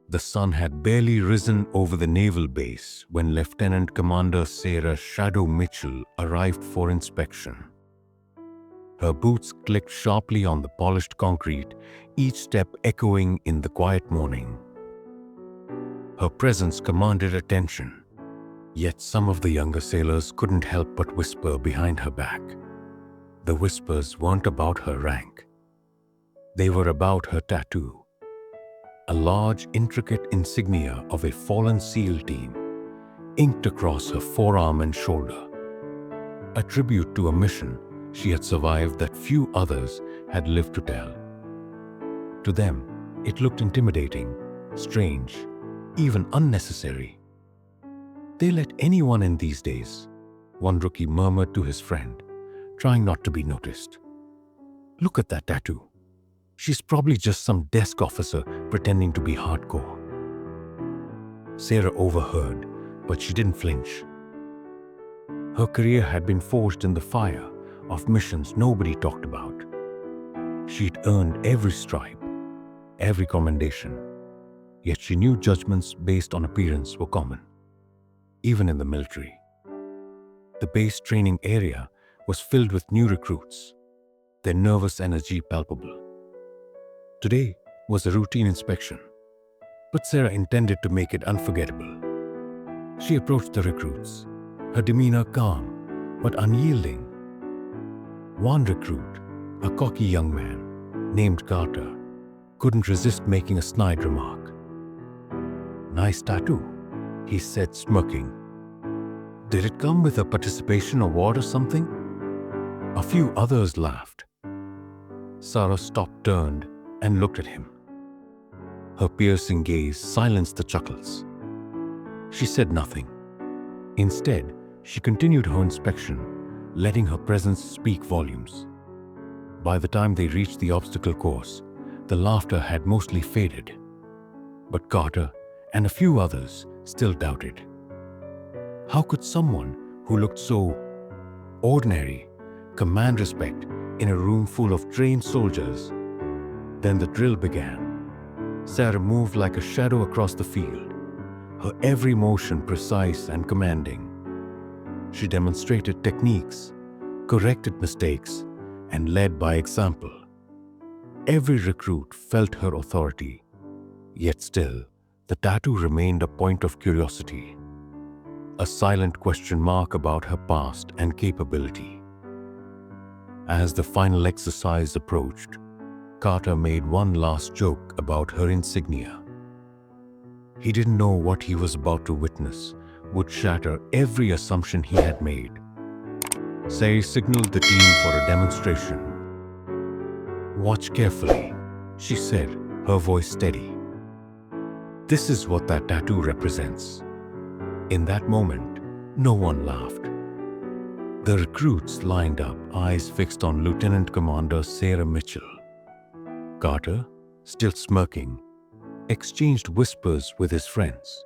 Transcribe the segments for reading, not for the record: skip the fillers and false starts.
The sun had barely risen over the naval base when Lieutenant Commander Sarah Shadow Mitchell arrived for inspection. Her boots clicked sharply on the polished concrete, each step echoing in the quiet morning. Her presence commanded attention, yet some of the younger sailors couldn't help but whisper behind her back. The whispers weren't about her rank. They were about her tattoo. A large, intricate insignia of a fallen SEAL team, inked across her forearm and shoulder. A tribute to a mission she had survived that few others had lived to tell. To them, it looked intimidating, strange, even unnecessary. "They let anyone in these days," one rookie murmured to his friend, trying not to be noticed. "Look at that tattoo. She's probably just some desk officer pretending to be hardcore." Sarah overheard, but she didn't flinch. Her career had been forged in the fire of missions nobody talked about. She'd earned every stripe, every commendation, yet she knew judgments based on appearance were common, even in the military. The base training area was filled with new recruits, their nervous energy palpable. Today was a routine inspection, but Sarah intended to make it unforgettable. She approached the recruits, her demeanor calm but unyielding. One recruit, a cocky young man named Carter, couldn't resist making a snide remark. "Nice tattoo," he said, smirking. "Did it come with a participation award or something?" A few others laughed. Sarah stopped, turned, and looked at him. Her piercing gaze silenced the chuckles. She said nothing. Instead, she continued her inspection, letting her presence speak volumes. By the time they reached the obstacle course, the laughter had mostly faded. But Carter and a few others still doubted. How could someone who looked so ordinary command respect in a room full of trained soldiers? Then the drill began. Sarah moved like a shadow across the field, her every motion precise and commanding. She demonstrated techniques, corrected mistakes, and led by example. Every recruit felt her authority, yet still, the tattoo remained a point of curiosity, a silent question mark about her past and capability. As the final exercise approached, Carter made one last joke about her insignia. He didn't know what he was about to witness would shatter every assumption he had made. Say signaled the team for a demonstration. "Watch carefully," she said, her voice steady. "This is what that tattoo represents." In that moment, no one laughed. The recruits lined up, eyes fixed on Lieutenant Commander Sarah Mitchell. Carter, still smirking, exchanged whispers with his friends,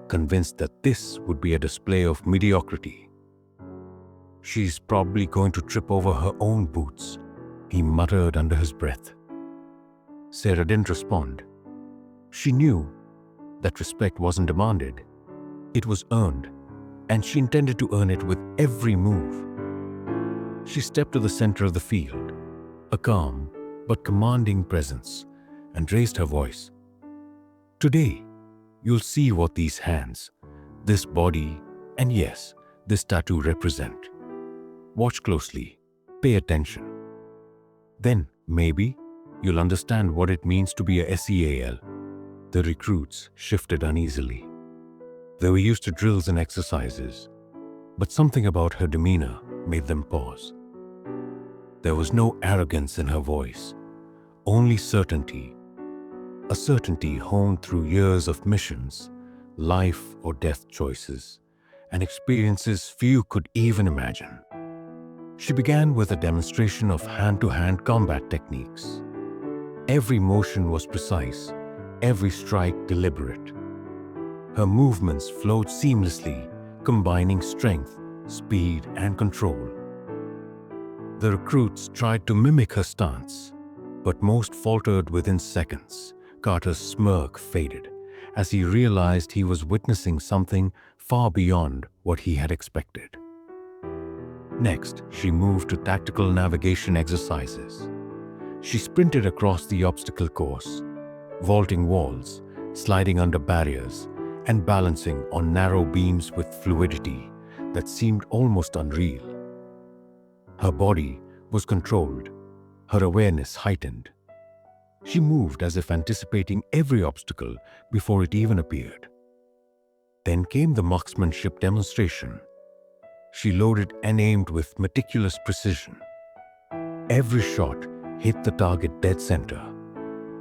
convinced that this would be a display of mediocrity. "She's probably going to trip over her own boots," he muttered under his breath. Sarah didn't respond. She knew that respect wasn't demanded. It was earned, and she intended to earn it with every move. She stepped to the center of the field, a calm but commanding presence, and raised her voice. "Today, you'll see what these hands, this body, and yes, this tattoo represent. Watch closely, pay attention. Then, maybe, you'll understand what it means to be a SEAL." The recruits shifted uneasily. They were used to drills and exercises, but something about her demeanor made them pause. There was no arrogance in her voice, only certainty. A certainty honed through years of missions, life or death choices, and experiences few could even imagine. She began with a demonstration of hand-to-hand combat techniques. Every motion was precise, every strike deliberate. Her movements flowed seamlessly, combining strength, speed, and control. The recruits tried to mimic her stance, but most faltered within seconds. Carter's smirk faded, as he realized he was witnessing something far beyond what he had expected. Next, she moved to tactical navigation exercises. She sprinted across the obstacle course, vaulting walls, sliding under barriers, and balancing on narrow beams with fluidity that seemed almost unreal. Her body was controlled, her awareness heightened. She moved as if anticipating every obstacle before it even appeared. Then came the marksmanship demonstration. She loaded and aimed with meticulous precision. Every shot hit the target dead center.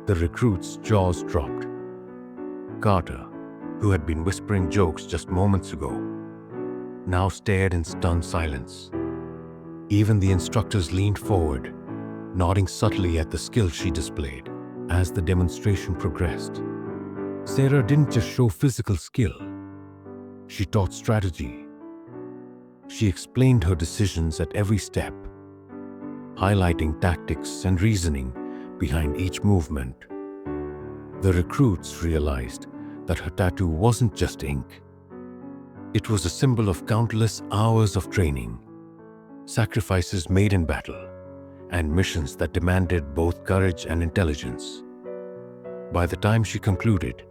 The recruit's jaws dropped. Carter, who had been whispering jokes just moments ago, now stared in stunned silence. Even the instructors leaned forward, nodding subtly at the skill she displayed. As the demonstration progressed, Sarah didn't just show physical skill. She taught strategy. She explained her decisions at every step, highlighting tactics and reasoning behind each movement. The recruits realized that her tattoo wasn't just ink. It was a symbol of countless hours of training, sacrifices made in battle, and missions that demanded both courage and intelligence. By the time she concluded,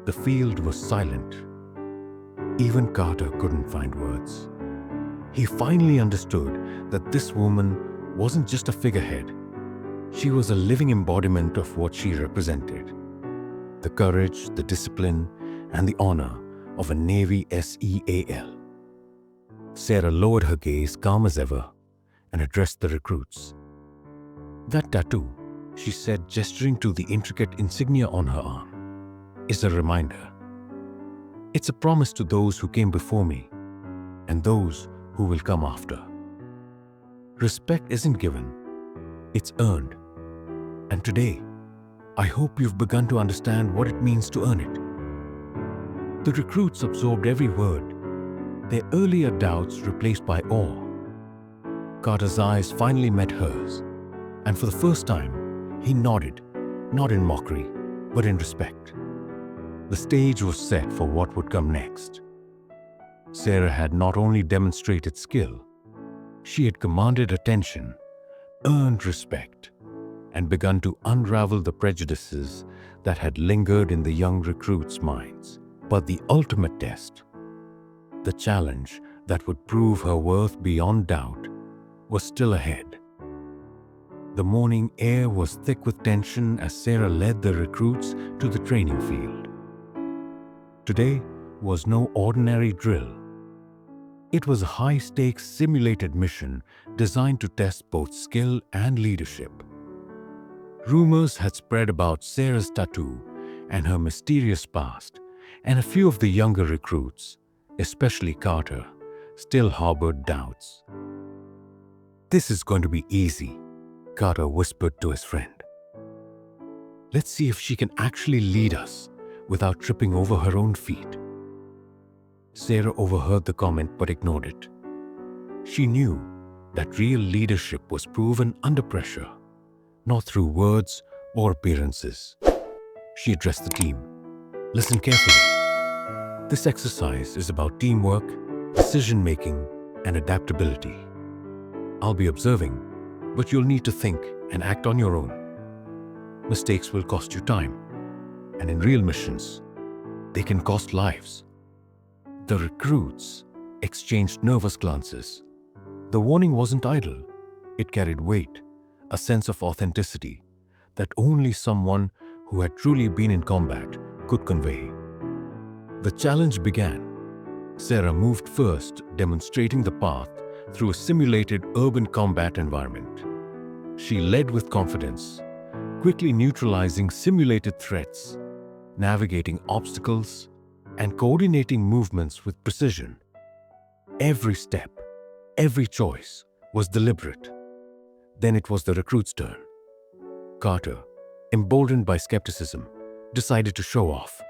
the field was silent. Even Carter couldn't find words. He finally understood that this woman wasn't just a figurehead. She was a living embodiment of what she represented: the courage, the discipline, and the honor of a Navy SEAL. Sarah lowered her gaze, calm as ever, and addressed the recruits. "That tattoo," she said, gesturing to the intricate insignia on her arm, "is a reminder. It's a promise to those who came before me and those who will come after. Respect isn't given, it's earned. And today, I hope you've begun to understand what it means to earn it." The recruits absorbed every word, their earlier doubts replaced by awe. Carter's eyes finally met hers, and for the first time, he nodded, not in mockery, but in respect. The stage was set for what would come next. Sarah had not only demonstrated skill, she had commanded attention, earned respect, and begun to unravel the prejudices that had lingered in the young recruits' minds. But the ultimate test, the challenge that would prove her worth beyond doubt, was still ahead. The morning air was thick with tension as Sarah led the recruits to the training field. Today was no ordinary drill. It was a high-stakes simulated mission designed to test both skill and leadership. Rumors had spread about Sarah's tattoo and her mysterious past, and a few of the younger recruits, especially Carter, still harbored doubts. "This is going to be easy," Carter whispered to his friend. "Let's see if she can actually lead us without tripping over her own feet." Sarah overheard the comment but ignored it. She knew that real leadership was proven under pressure, not through words or appearances. She addressed the team. "Listen carefully. This exercise is about teamwork, decision-making, and adaptability. I'll be observing, but you'll need to think and act on your own. Mistakes will cost you time, and in real missions, they can cost lives." The recruits exchanged nervous glances. The warning wasn't idle. It carried weight, a sense of authenticity that only someone who had truly been in combat could convey. The challenge began. Sarah moved first, demonstrating the path through a simulated urban combat environment. She led with confidence, quickly neutralizing simulated threats, navigating obstacles, and coordinating movements with precision. Every step, every choice was deliberate. Then it was the recruit's turn. Carter, emboldened by skepticism, decided to show off.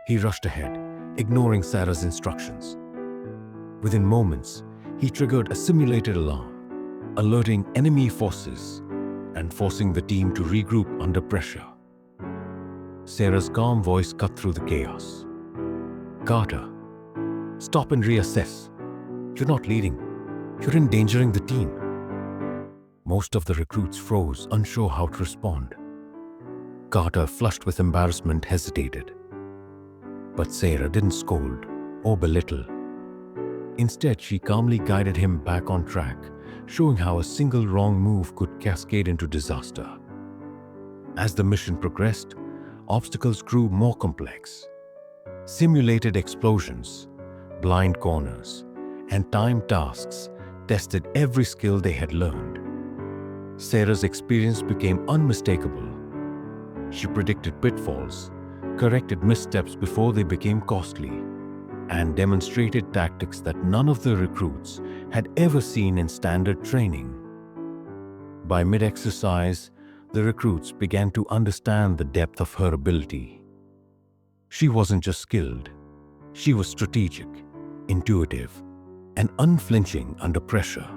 He rushed ahead, ignoring Sarah's instructions. Within moments, he triggered a simulated alarm, alerting enemy forces and forcing the team to regroup under pressure. Sarah's calm voice cut through the chaos. "Carter, stop and reassess. You're not leading. You're endangering the team." Most of the recruits froze, unsure how to respond. Carter, flushed with embarrassment, hesitated. But Sarah didn't scold or belittle. Instead, she calmly guided him back on track, showing how a single wrong move could cascade into disaster. As the mission progressed, obstacles grew more complex. Simulated explosions, blind corners, and timed tasks tested every skill they had learned. Sarah's experience became unmistakable. She predicted pitfalls, corrected missteps before they became costly, and demonstrated tactics that none of the recruits had ever seen in standard training. By mid-exercise, the recruits began to understand the depth of her ability. She wasn't just skilled, she was strategic, intuitive, and unflinching under pressure.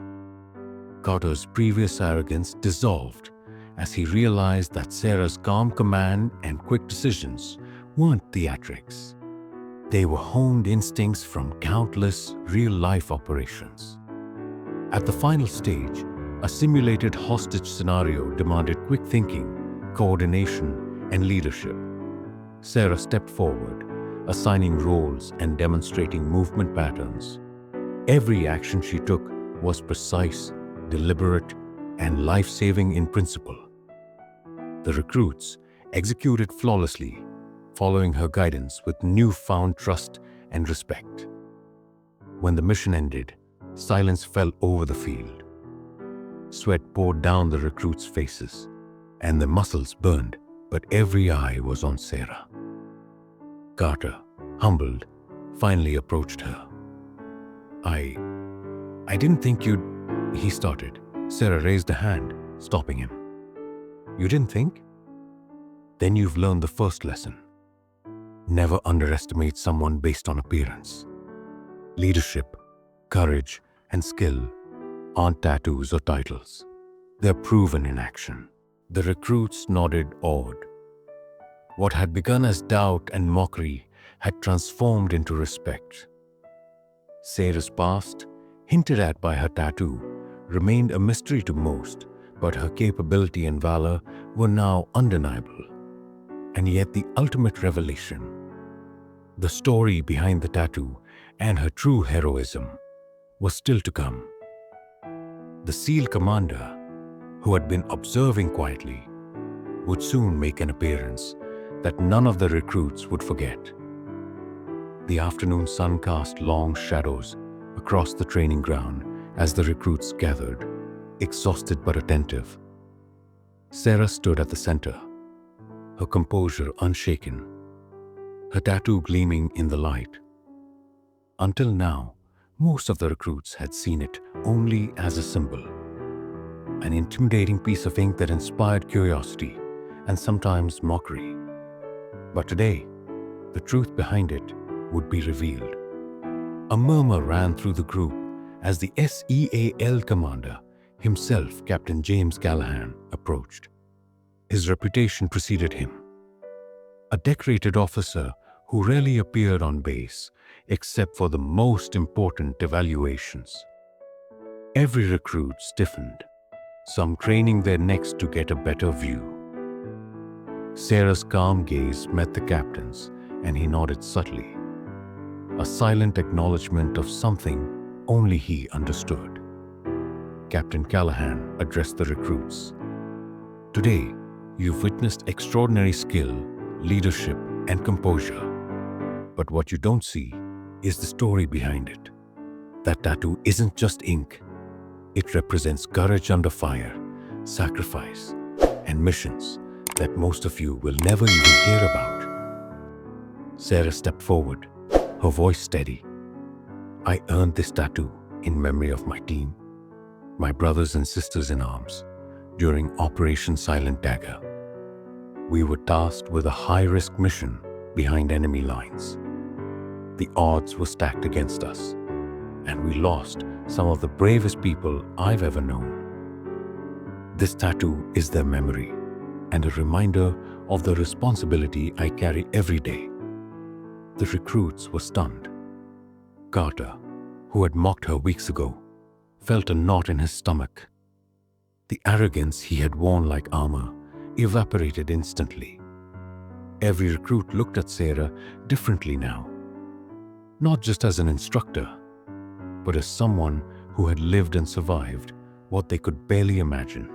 Carter's previous arrogance dissolved as he realized that Sarah's calm command and quick decisions weren't theatrics. They were honed instincts from countless real-life operations. At the final stage, a simulated hostage scenario demanded quick thinking, coordination, and leadership. Sarah stepped forward, assigning roles and demonstrating movement patterns. Every action she took was precise, deliberate, and life-saving in principle. The recruits executed flawlessly, following her guidance with newfound trust and respect. When the mission ended, silence fell over the field. Sweat poured down the recruits' faces, and their muscles burned, but every eye was on Sarah. Carter, humbled, finally approached her. I didn't think you'd," he started. Sarah raised a hand, stopping him. "You didn't think? Then you've learned the first lesson. Never underestimate someone based on appearance. Leadership, courage, and skill aren't tattoos or titles. They're proven in action." The recruits nodded awed. What had begun as doubt and mockery had transformed into respect. Sarah's past, hinted at by her tattoo, remained a mystery to most, but her capability and valor were now undeniable. And yet the ultimate revelation, the story behind the tattoo and her true heroism, was still to come. The SEAL commander, who had been observing quietly, would soon make an appearance that none of the recruits would forget. The afternoon sun cast long shadows across the training ground as the recruits gathered, exhausted but attentive. Sarah stood at the center, her composure unshaken, her tattoo gleaming in the light. Until now, most of the recruits had seen it only as a symbol, an intimidating piece of ink that inspired curiosity and sometimes mockery. But today, the truth behind it would be revealed. A murmur ran through the group as the SEAL commander, himself Captain James Callahan, approached. His reputation preceded him. A decorated officer who rarely appeared on base except for the most important evaluations. Every recruit stiffened, some craning their necks to get a better view. Sarah's calm gaze met the captain's, and he nodded subtly, a silent acknowledgement of something only he understood. Captain Callahan addressed the recruits. "Today, you've witnessed extraordinary skill, leadership, and composure. But what you don't see is the story behind it. That tattoo isn't just ink. It represents courage under fire, sacrifice, and missions that most of you will never even hear about." Sarah stepped forward, her voice steady. "I earned this tattoo in memory of my team, my brothers and sisters in arms, during Operation Silent Dagger. We were tasked with a high-risk mission behind enemy lines. The odds were stacked against us, and we lost some of the bravest people I've ever known. This tattoo is their memory and a reminder of the responsibility I carry every day." The recruits were stunned. Carter, who had mocked her weeks ago, felt a knot in his stomach. The arrogance he had worn like armor evaporated instantly. Every recruit looked at Sarah differently now, not just as an instructor, but as someone who had lived and survived what they could barely imagine.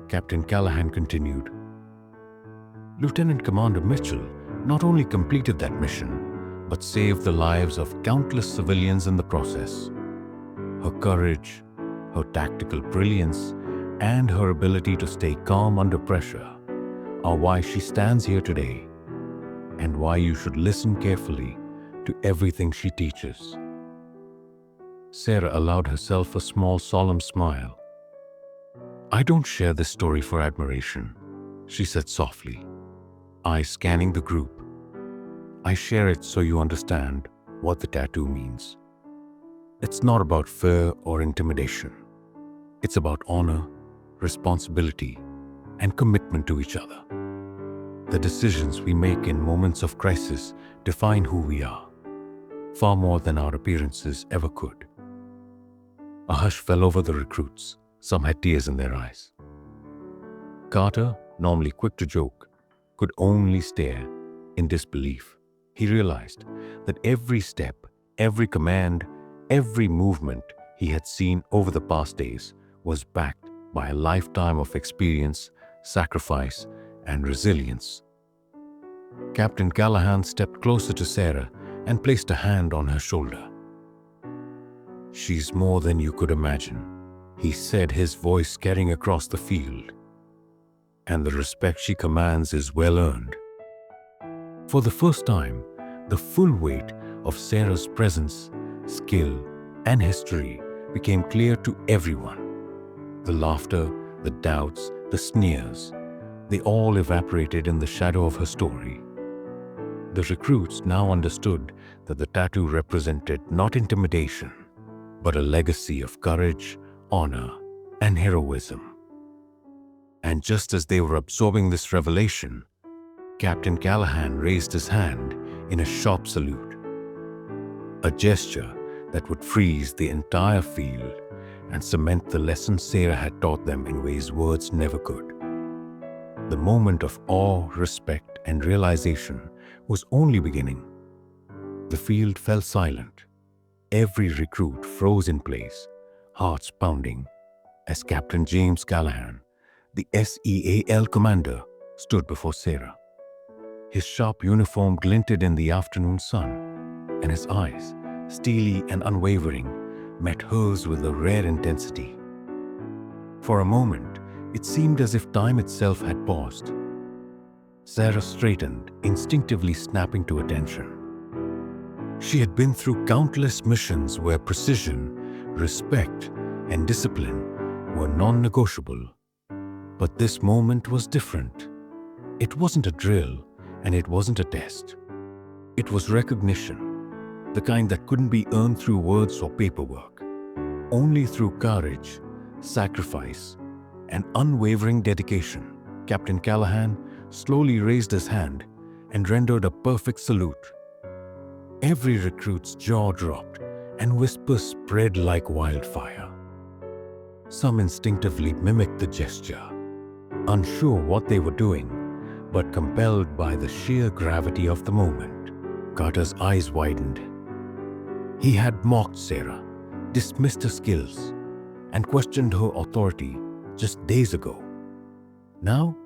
Captain Callahan continued, "Lieutenant Commander Mitchell not only completed that mission, but saved the lives of countless civilians in the process. Her courage, her tactical brilliance, and her ability to stay calm under pressure are why she stands here today, and why you should listen carefully to everything she teaches." Sarah allowed herself a small, solemn smile. "I don't share this story for admiration," she said softly, eyes scanning the group. "I share it so you understand what the tattoo means. It's not about fear or intimidation. It's about honor, responsibility, and commitment to each other. The decisions we make in moments of crisis define who we are, far more than our appearances ever could." A hush fell over the recruits. Some had tears in their eyes. Carter, normally quick to joke, could only stare in disbelief. He realized that every step, every command, every movement he had seen over the past days was backed by a lifetime of experience, sacrifice, and resilience. Captain Callahan stepped closer to Sarah and placed a hand on her shoulder. "She's more than you could imagine," he said, his voice carrying across the field. "And the respect she commands is well earned." For the first time, the full weight of Sarah's presence, skill, and history became clear to everyone. The laughter, the doubts, the sneers, they all evaporated in the shadow of her story. The recruits now understood that the tattoo represented not intimidation, but a legacy of courage, honor, and heroism. And just as they were absorbing this revelation, Captain Callahan raised his hand in a sharp salute, a gesture that would freeze the entire field and cement the lessons Sarah had taught them in ways words never could. The moment of awe, respect, and realization was only beginning. The field fell silent. Every recruit froze in place, hearts pounding, as Captain James Callahan, the SEAL commander, stood before Sarah. His sharp uniform glinted in the afternoon sun, and his eyes, steely and unwavering, met hers with a rare intensity. For a moment, it seemed as if time itself had paused. Sarah straightened, instinctively snapping to attention. She had been through countless missions where precision, respect, and discipline were non-negotiable. But this moment was different. It wasn't a drill, and it wasn't a test. It was recognition, the kind that couldn't be earned through words or paperwork, only through courage, sacrifice, and unwavering dedication. Captain Callahan slowly raised his hand and rendered a perfect salute. Every recruit's jaw dropped and whispers spread like wildfire. Some instinctively mimicked the gesture, unsure what they were doing, but compelled by the sheer gravity of the moment. Carter's eyes widened. He had mocked Sarah, dismissed her skills, and questioned her authority just days ago. Now,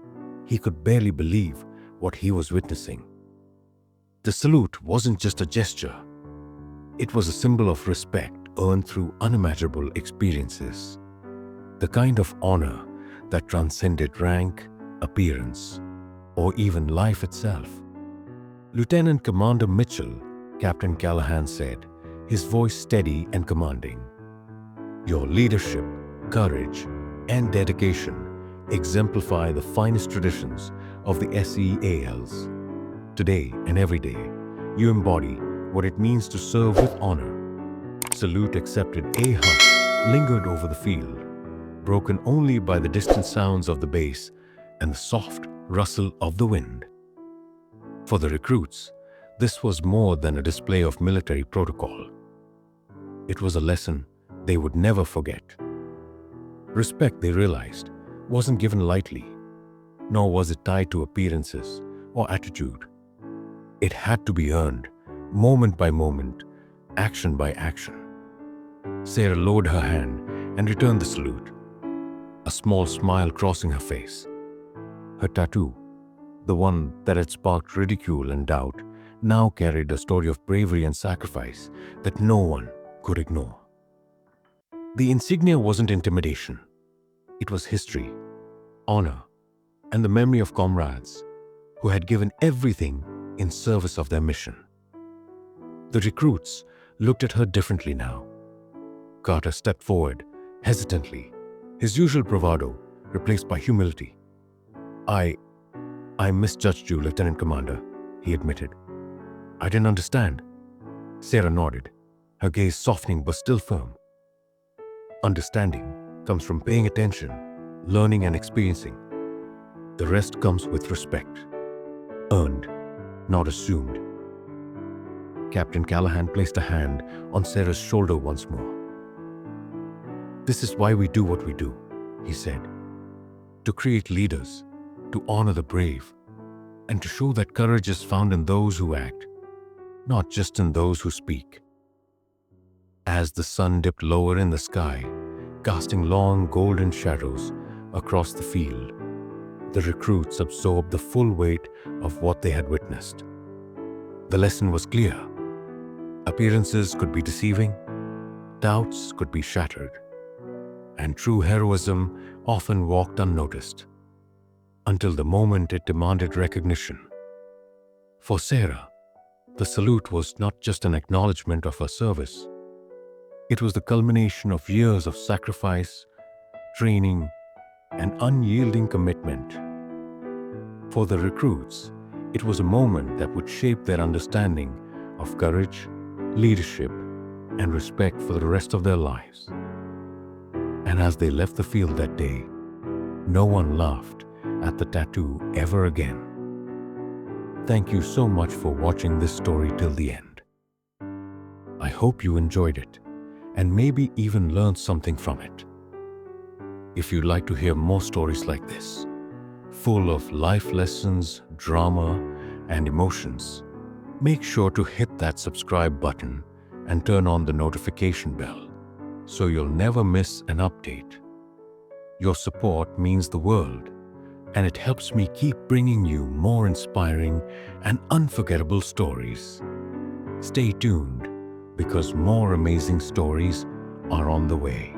he could barely believe what he was witnessing. The salute wasn't just a gesture. It was a symbol of respect earned through unimaginable experiences. The kind of honor that transcended rank, appearance, or even life itself. "Lieutenant Commander Mitchell," Captain Callahan said, his voice steady and commanding, "your leadership, courage, and dedication exemplify the finest traditions of the SEALs. Today and every day, you embody what it means to serve with honor." Salute accepted. A hush lingered over the field, broken only by the distant sounds of the bass and the soft, rustle of the wind. For the recruits, this was more than a display of military protocol. It was a lesson they would never forget. Respect, they realized, wasn't given lightly, nor was it tied to appearances or attitude. It had to be earned, moment by moment, action by action. Sarah lowered her hand and returned the salute, a small smile crossing her face. Her tattoo, the one that had sparked ridicule and doubt, now carried a story of bravery and sacrifice that no one could ignore. The insignia wasn't intimidation. It was history, honor, and the memory of comrades who had given everything in service of their mission. The recruits looked at her differently now. Carter stepped forward, hesitantly, his usual bravado replaced by humility. I misjudged you, Lieutenant Commander, he admitted. I didn't understand. Sarah nodded, her gaze softening but still firm. Understanding comes from paying attention, learning and experiencing. The rest comes with respect. Earned, not assumed. Captain Callahan placed a hand on Sarah's shoulder once more. This is why we do what we do, he said. To create leaders, to honor the brave, and to show that courage is found in those who act, not just in those who speak. As the sun dipped lower in the sky, casting long golden shadows across the field, the recruits absorbed the full weight of what they had witnessed. The lesson was clear. Appearances could be deceiving, doubts could be shattered, and true heroism often walked unnoticed, until the moment it demanded recognition. For Sarah, the salute was not just an acknowledgement of her service. It was the culmination of years of sacrifice, training, and unyielding commitment. For the recruits, it was a moment that would shape their understanding of courage, leadership, and respect for the rest of their lives. And as they left the field that day, no one laughed at the tattoo ever again. Thank you so much for watching this story till the end. I hope you enjoyed it and maybe even learned something from it. If you'd like to hear more stories like this, full of life lessons, drama, and emotions, make sure to hit that subscribe button and turn on the notification bell so you'll never miss an update. Your support means the world, and it helps me keep bringing you more inspiring and unforgettable stories. Stay tuned, because more amazing stories are on the way.